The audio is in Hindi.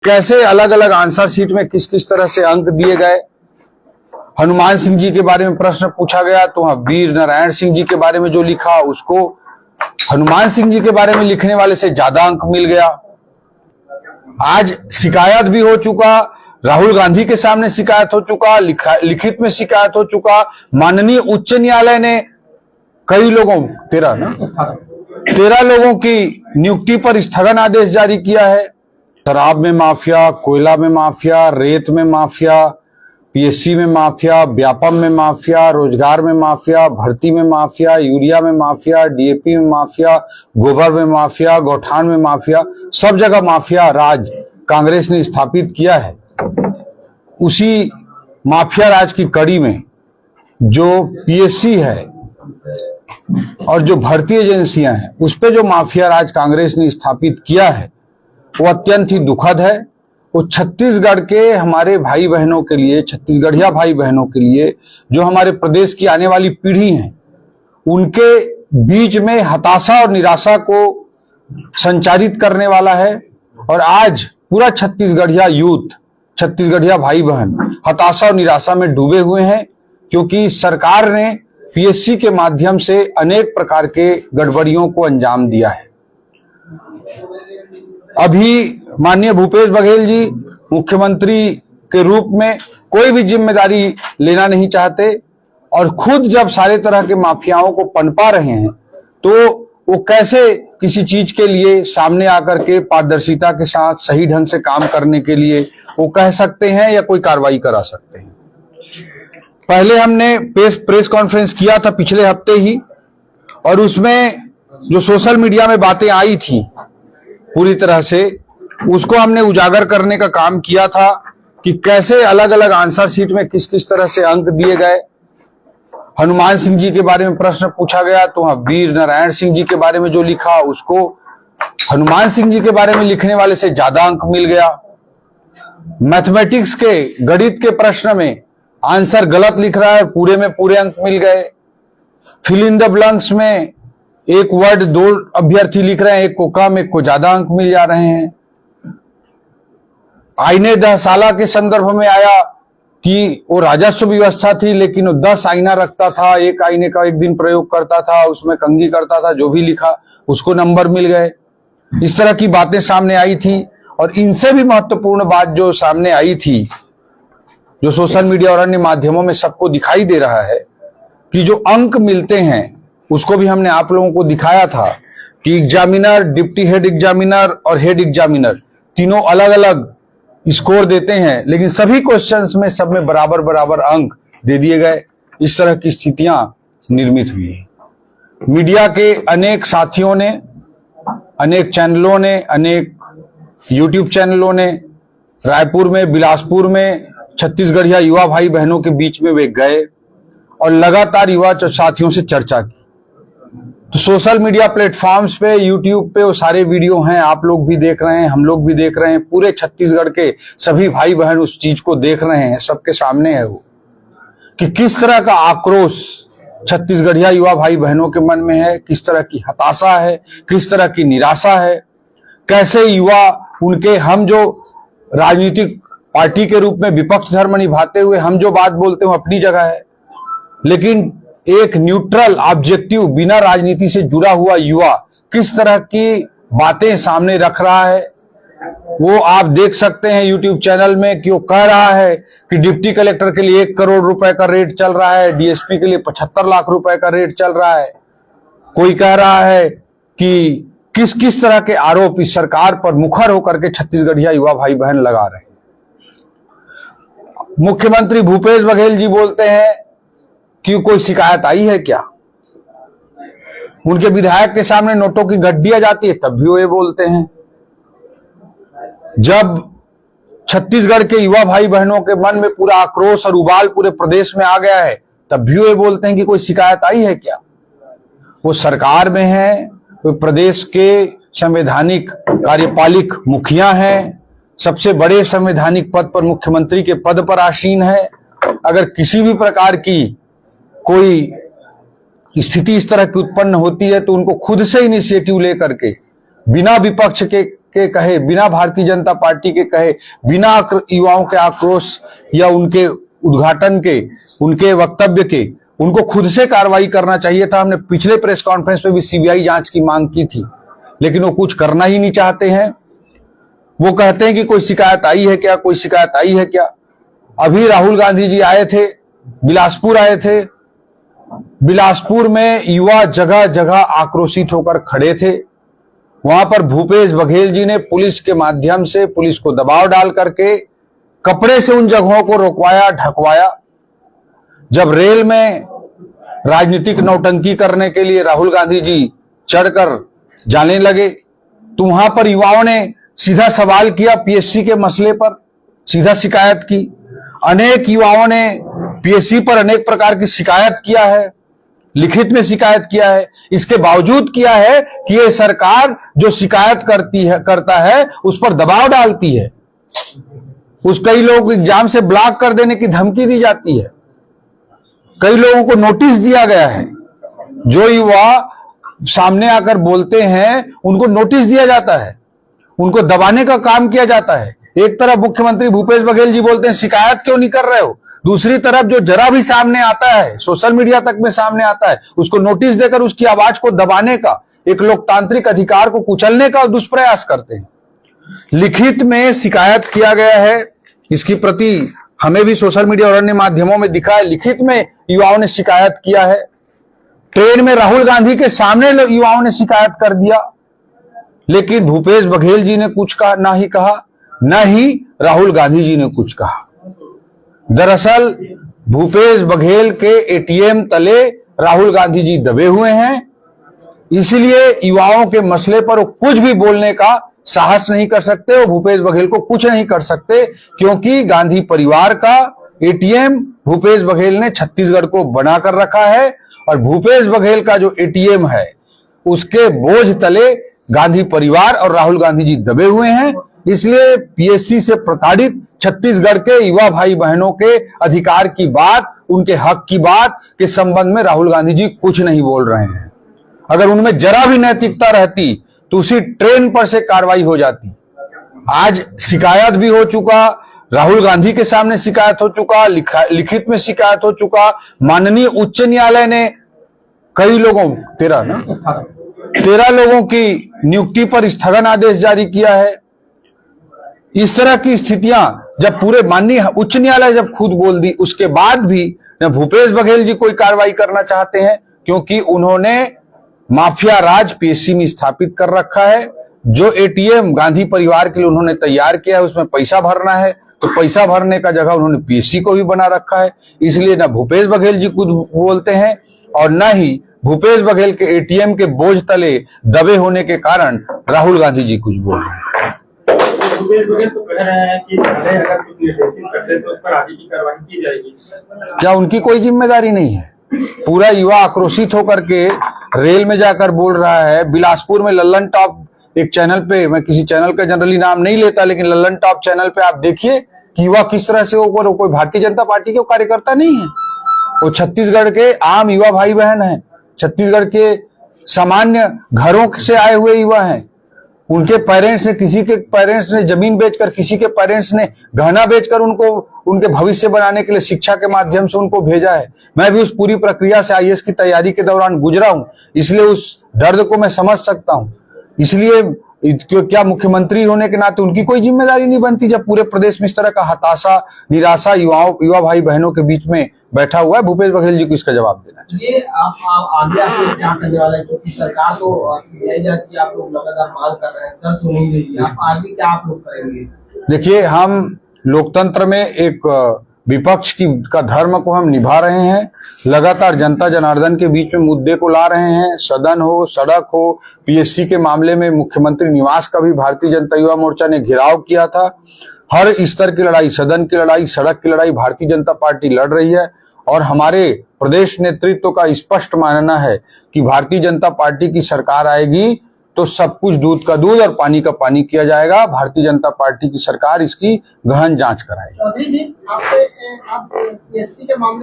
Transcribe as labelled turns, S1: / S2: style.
S1: कैसे अलग अलग आंसर शीट में किस किस तरह से अंक दिए गए। हनुमान सिंह जी के बारे में प्रश्न पूछा गया तो वीर नारायण सिंह जी के बारे में जो लिखा उसको हनुमान सिंह जी के बारे में लिखने वाले से ज्यादा अंक मिल गया। आज शिकायत भी हो चुका, राहुल गांधी के सामने शिकायत हो चुका, लिखित में शिकायत हो चुका। माननीय उच्च न्यायालय ने कई लोगों 13 लोगों की नियुक्ति पर स्थगन आदेश जारी किया है। शराब में माफिया, कोयला में माफिया, रेत में माफिया, पीएससी में माफिया, व्यापम में माफिया, रोजगार में माफिया, भर्ती में माफिया, यूरिया में माफिया, डीएपी में माफिया, गोबर में माफिया, गौठान में माफिया, सब जगह माफिया राज कांग्रेस ने स्थापित किया है। उसी माफिया राज की कड़ी में जो पीएससी है और जो भर्ती एजेंसियां हैं उस पे जो माफिया राज कांग्रेस ने स्थापित किया है वो अत्यंत ही दुखद है। वो छत्तीसगढ़ के हमारे भाई बहनों के लिए, छत्तीसगढ़िया भाई बहनों के लिए, जो हमारे प्रदेश की आने वाली पीढ़ी है, उनके बीच में हताशा और निराशा को संचारित करने वाला है। और आज पूरा छत्तीसगढ़िया यूथ, छत्तीसगढ़िया भाई बहन हताशा और निराशा में डूबे हुए हैं, क्योंकि सरकार ने पीएससी के माध्यम से अनेक प्रकार के गड़बड़ियों को अंजाम दिया है। अभी माननीय भूपेश बघेल जी मुख्यमंत्री के रूप में कोई भी जिम्मेदारी लेना नहीं चाहते और खुद जब सारे तरह के माफियाओं को पनपा रहे हैं तो वो कैसे किसी चीज के लिए सामने आकर के पारदर्शिता के साथ सही ढंग से काम करने के लिए वो कह सकते हैं या कोई कार्रवाई करा सकते हैं। पहले हमने प्रेस कॉन्फ्रेंस किया था पिछले हफ्ते ही, और उसमें जो सोशल मीडिया में बातें आई थी पूरी तरह से उसको हमने उजागर करने का काम किया था कि कैसे अलग अलग आंसर शीट में किस किस तरह से अंक दिए गए। हनुमान सिंह जी के बारे में प्रश्न पूछा गया तो वीर नारायण सिंह जी के बारे में जो लिखा उसको हनुमान सिंह जी के बारे में लिखने वाले से ज्यादा अंक मिल गया। मैथमेटिक्स के गणित के प्रश्न में आंसर गलत लिख रहा है, पूरे में पूरे अंक मिल गए। फिल इन द ब्लैंक्स में एक वर्ड 2 अभ्यर्थी लिख रहे हैं, एक को कम एक को ज्यादा अंक मिल जा रहे हैं। आईने दहसाला के संदर्भ में आया कि वो राजस्व व्यवस्था थी लेकिन वो 10 आईना रखता था, एक आईने का एक दिन प्रयोग करता था, उसमें कंघी करता था, जो भी लिखा उसको नंबर मिल गए। इस तरह की बातें सामने आई थी। और इनसे भी महत्वपूर्ण बात जो सामने आई थी, जो सोशल मीडिया और अन्य माध्यमों में सबको दिखाई दे रहा है कि जो अंक मिलते हैं उसको भी हमने आप लोगों को दिखाया था कि एग्जामिनर, डिप्टी हेड एग्जामिनर और हेड एग्जामिनर तीनों अलग अलग स्कोर देते हैं, लेकिन सभी क्वेश्चंस में सब में बराबर बराबर अंक दे दिए गए। इस तरह की स्थितियां निर्मित हुई है। मीडिया के अनेक साथियों ने, अनेक चैनलों ने, अनेक यूट्यूब चैनलों ने रायपुर में, बिलासपुर में छत्तीसगढ़िया युवा भाई बहनों के बीच में वे गए और लगातार युवा साथियों से चर्चा की। तो सोशल मीडिया प्लेटफॉर्म्स पे, यूट्यूब पे वो सारे वीडियो हैं, आप लोग भी देख रहे हैं, हम लोग भी देख रहे हैं, पूरे छत्तीसगढ़ के सभी भाई बहन उस चीज को देख रहे हैं, सबके सामने है वो कि किस तरह का आक्रोश छत्तीसगढ़िया युवा भाई बहनों के मन में है, किस तरह की हताशा है, किस तरह की निराशा है। कैसे युवा उनके, हम जो राजनीतिक पार्टी के रूप में विपक्ष धर्म निभाते हुए हम जो बात बोलते हैं अपनी जगह है, लेकिन एक न्यूट्रल ऑब्जेक्टिव बिना राजनीति से जुड़ा हुआ युवा किस तरह की बातें सामने रख रहा है वो आप देख सकते हैं यूट्यूब चैनल में। कि वो कह रहा है कि डिप्टी कलेक्टर के लिए 1 करोड़ रुपए का रेट चल रहा है, डीएसपी के लिए 75 लाख रुपए का रेट चल रहा है। कोई कह रहा है कि किस किस तरह के आरोप इस सरकार पर मुखर होकर के छत्तीसगढ़िया युवा भाई बहन लगा रहे हैं। मुख्यमंत्री भूपेश बघेल जी बोलते हैं कि कोई शिकायत आई है क्या। उनके विधायक के सामने नोटों की गड्डियां जाती है तब भी वो ये बोलते हैं। जब छत्तीसगढ़ के युवा भाई बहनों के मन में पूरा आक्रोश और उबाल पूरे प्रदेश में आ गया है तब भी वो ये बोलते हैं कि कोई शिकायत आई है क्या। वो सरकार में है, वो प्रदेश के संवैधानिक कार्यपालिक मुखिया हैं, सबसे बड़े संवैधानिक पद पर मुख्यमंत्री के पद पर आसीन है। अगर किसी भी प्रकार की कोई स्थिति इस तरह की उत्पन्न होती है तो उनको खुद से इनिशिएटिव लेकर के बिना विपक्ष के के कहे, बिना भारतीय जनता पार्टी के कहे, बिना युवाओं के आक्रोश या उनके उद्घाटन के, उनके वक्तव्य के, उनको खुद से कार्रवाई करना चाहिए था। हमने पिछले प्रेस कॉन्फ्रेंस में भी सीबीआई जांच की मांग की थी, लेकिन वो कुछ करना ही नहीं चाहते हैं। वो कहते हैं कि कोई शिकायत आई है क्या, कोई शिकायत आई है क्या। अभी राहुल गांधी जी आए थे, बिलासपुर आए थे। बिलासपुर में युवा जगह जगह आक्रोशित होकर खड़े थे। वहां पर भूपेश बघेल जी ने पुलिस के माध्यम से, पुलिस को दबाव डाल करके कपड़े से उन जगहों को रोकवाया, ढकवाया। जब रेल में राजनीतिक नौटंकी करने के लिए राहुल गांधी जी चढ़कर जाने लगे, तो वहां पर युवाओं ने सीधा सवाल किया, पीएससी के मसले पर सीधा शिकायत की। अनेक युवाओं ने पीएससी पर अनेक प्रकार की शिकायत किया है, लिखित में शिकायत किया है। इसके बावजूद किया है कि ये सरकार जो शिकायत करता है उस पर दबाव डालती है। कई लोग एग्जाम से ब्लॉक कर देने की धमकी दी जाती है। कई लोगों को नोटिस दिया गया है। जो युवा सामने आकर बोलते हैं उनको नोटिस दिया जाता है, उनको दबाने का काम किया जाता है। एक तरफ मुख्यमंत्री भूपेश बघेल जी बोलते हैं शिकायत क्यों नहीं कर रहे हो, दूसरी तरफ जो जरा भी सामने आता है, सोशल मीडिया तक में सामने आता है, उसको नोटिस देकर उसकी आवाज को दबाने का, एक लोकतांत्रिक अधिकार को कुचलने का दुष्प्रयास करते हैं। लिखित में शिकायत किया गया है, इसकी प्रति हमें भी सोशल मीडिया और अन्य माध्यमों में दिखा है। लिखित में युवाओं ने शिकायत किया है। ट्रेन में राहुल गांधी के सामने युवाओं ने शिकायत कर दिया, लेकिन भूपेश बघेल जी ने कुछ कहा ना ही कहा, न ही राहुल गांधी जी ने कुछ कहा। दरअसल भूपेश बघेल के एटीएम तले राहुल गांधी जी दबे हुए हैं, इसलिए युवाओं के मसले पर वो कुछ भी बोलने का साहस नहीं कर सकते। वो भूपेश बघेल को कुछ नहीं कर सकते, क्योंकि गांधी परिवार का एटीएम भूपेश बघेल ने छत्तीसगढ़ को बनाकर रखा है, और भूपेश बघेल का जो एटीएम है उसके बोझ तले गांधी परिवार और राहुल गांधी जी दबे हुए हैं। इसलिए पीएससी से प्रताड़ित छत्तीसगढ़ के युवा भाई बहनों के अधिकार की बात, उनके हक की बात के संबंध में राहुल गांधी जी कुछ नहीं बोल रहे हैं। अगर उनमें जरा भी नैतिकता रहती तो उसी ट्रेन पर से कार्रवाई हो जाती। आज शिकायत भी हो चुका, राहुल गांधी के सामने शिकायत हो चुका, लिखित में शिकायत हो चुका। माननीय उच्च न्यायालय ने कई लोगों 13 लोगों की नियुक्ति पर स्थगन आदेश जारी किया है। इस तरह की स्थितियां जब पूरे माननीय उच्च न्यायालय जब खुद बोल दी, उसके बाद भी न भूपेश बघेल जी कोई कार्रवाई करना चाहते हैं, क्योंकि उन्होंने माफिया राज पीएससी में स्थापित कर रखा है। जो एटीएम गांधी परिवार के लिए उन्होंने तैयार किया है उसमें पैसा भरना है, तो पैसा भरने का जगह उन्होंने पीएससी को भी बना रखा है। इसलिए न भूपेश बघेल जी खुद बोलते हैं और न ही भूपेश बघेल के एटीएम के बोझ तले दबे होने के कारण राहुल गांधी जी कुछ बोल रहे हैं।
S2: भूपेश बघेल तो कह रहे हैं कि अगर कुछ निर्देशित करते तो उस पर आगे की कार्रवाई की जाएगी।
S1: क्या उनकी कोई जिम्मेदारी नहीं है? पूरा युवा आक्रोशित होकर के रेल में जाकर बोल रहा है। बिलासपुर में लल्लन टॉप एक चैनल पे, मैं किसी चैनल का जनरली नाम नहीं लेता, लेकिन लल्लन टॉप चैनल पे आप देखिए कि युवा किस तरह से, वो कोई भारतीय जनता पार्टी के कार्यकर्ता नहीं है, वो छत्तीसगढ़ के आम युवा भाई बहन हैं, छत्तीसगढ़ के सामान्य घरों से आए हुए युवा हैं। उनके पेरेंट्स ने, किसी के पेरेंट्स ने जमीन बेचकर, किसी के पेरेंट्स ने गहना बेचकर उनको उनके भविष्य बनाने के लिए शिक्षा के माध्यम से उनको भेजा है। मैं भी उस पूरी प्रक्रिया से आईएएस की तैयारी के दौरान गुजरा हूं, इसलिए उस दर्द को मैं समझ सकता हूं। इसलिए क्या मुख्यमंत्री होने के नाते उनकी कोई जिम्मेदारी नहीं बनती जब पूरे प्रदेश में इस तरह का हताशा, निराशा युवा भाई बहनों के बीच में बैठा हुआ है? भूपेश बघेल जी को इसका जवाब देना चाहिए।
S2: ये आप आगे आपको क्या करने वाला है, क्योंकि सरकार तो सीबीआई जांच की आप लोग लगातार मांग कर रहे हैं, कर तो नहीं रही है, आप आगे क्या आप लोग करेंगे?
S1: देखिए, हम लोकतंत्र में एक विपक्ष का धर्म को हम निभा रहे हैं। लगातार जनता जनार्दन के बीच में मुद्दे को ला रहे हैं। सदन हो, सड़क हो, पीएससी के मामले में मुख्यमंत्री निवास का भी भारतीय जनता युवा मोर्चा ने घेराव किया था। हर स्तर की लड़ाई, सदन की लड़ाई, सड़क की लड़ाई भारतीय जनता पार्टी लड़ रही है। और हमारे प्रदेश नेतृत्व का स्पष्ट मानना है कि भारतीय जनता पार्टी की सरकार आएगी तो सब कुछ दूध का दूध और पानी का पानी किया जाएगा। भारतीय जनता पार्टी की सरकार इसकी गहन जांच कराएगी।
S3: चौधरी जी, आप पीएससी के मामले